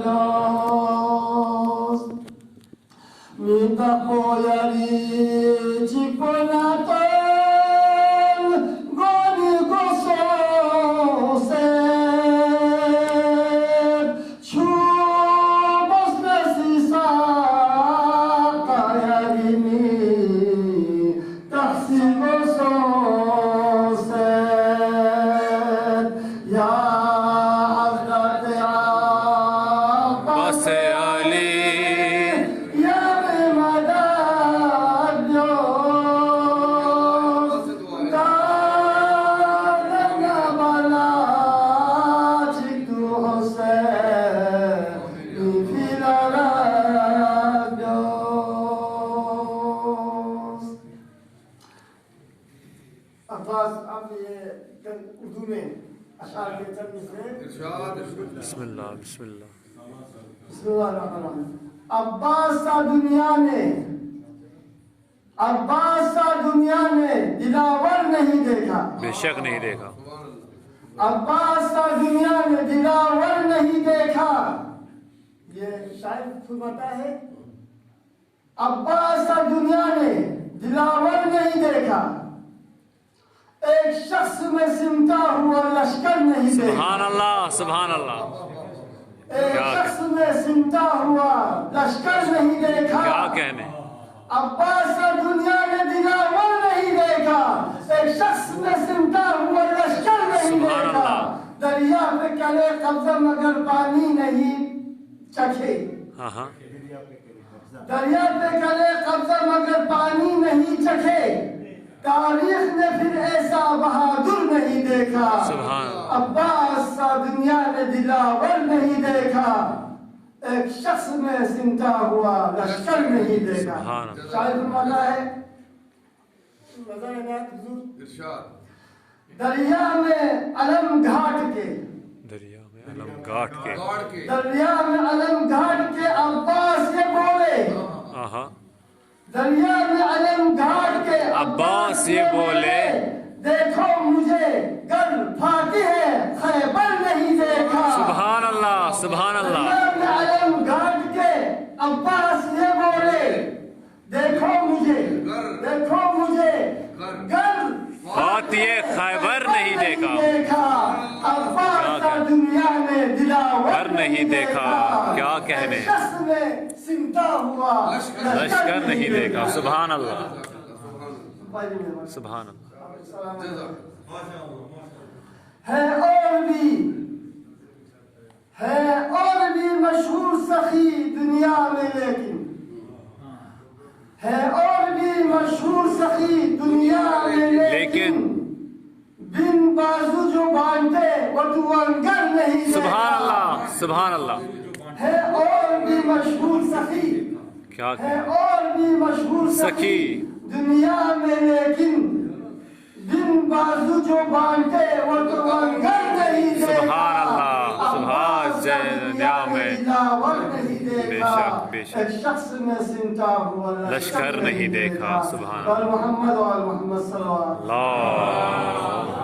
Dios, mi tapoyari chiponaton, goni goso se, chubos nesisa kayarini, taksi goso se, ya. بسم اللہ بسم اللہ بسم اللہ الرحمن الرحیم. عباس سا دنیا نے دلاور نہیں دیکھا. بے شک نہیں دیکھا. عباس سا دنیا نے دلاور نہیں دیکھا. یہ شاید فرماتا ہے عباس سا دنیا نے دلاور نہیں دیکھا. ایک شخص میں سمٹا ہوا لشکر نہیں دیکھا. سبحان اللہ سبحان اللہ. ایک شخص میں سمٹا ہوا لشکر نہیں دیکھا. کیا کہنے. عباس سا دنیا نے دلاور نہیں دیکھا. ایک شخص میں سمٹا ہوا لشکر نہیں دیکھا. دریا پہ کرے قبضہ مگر پانی نہیں چکھے. دریا پہ کرے قبضہ مگر پانی نہیں چکھے. تاریخ نے پھر ایسا بہادر نہیں دیکھا. عباس سا دنیا نے دلاور نہیں دیکھا. ایک شخص میں سمٹا ہوا لشکر نہیں دیکھا. شاید فرماتا ہے دریا میں علم گھاٹ کے دریا میں علم گھاٹ کے عباس یہ بولے. دریا میں علم گھاٹ کے عباس یہ بولے دیکھو مجھے گر فاتح خیبر نہیں دیکھا. سبحان اللہ سبحان اللہ. دریا میں علم گھاٹ کے عباس یہ بولے دیکھو مجھے گر فاتح خیبر نہیں دیکھا. عباس سا دنیا نے دلاور نہیں دیکھا. کیا کہنے. شخص میں سمٹا ہوا لشکر نہیں دیکھا. سبحان اللہ سبحان اللہ. ہے اور بھی مشہور سخی دنیا میں لیکن ہے اور بھی مشہور سخی دنیا میں لیکن بن بازو جو بانٹے وہ تو انگر نہیں. سبحان اللہ سبحان اللہ. ہے اور بھی مشہور سخی کیا ہے اور بھی مشہور سخی دنیا میں لیکن بن بازو جو بانٹے وہ تو انگر نہیں دیکھا. سبحان اللہ سبحان نعم ہے. بے شک بے شک. ایک شخص میں سمٹا ہوا لشکر نہیں دیکھا. سبحان اللہ. محمد و محمد صلی اللہ علیہ وسلم. اللہ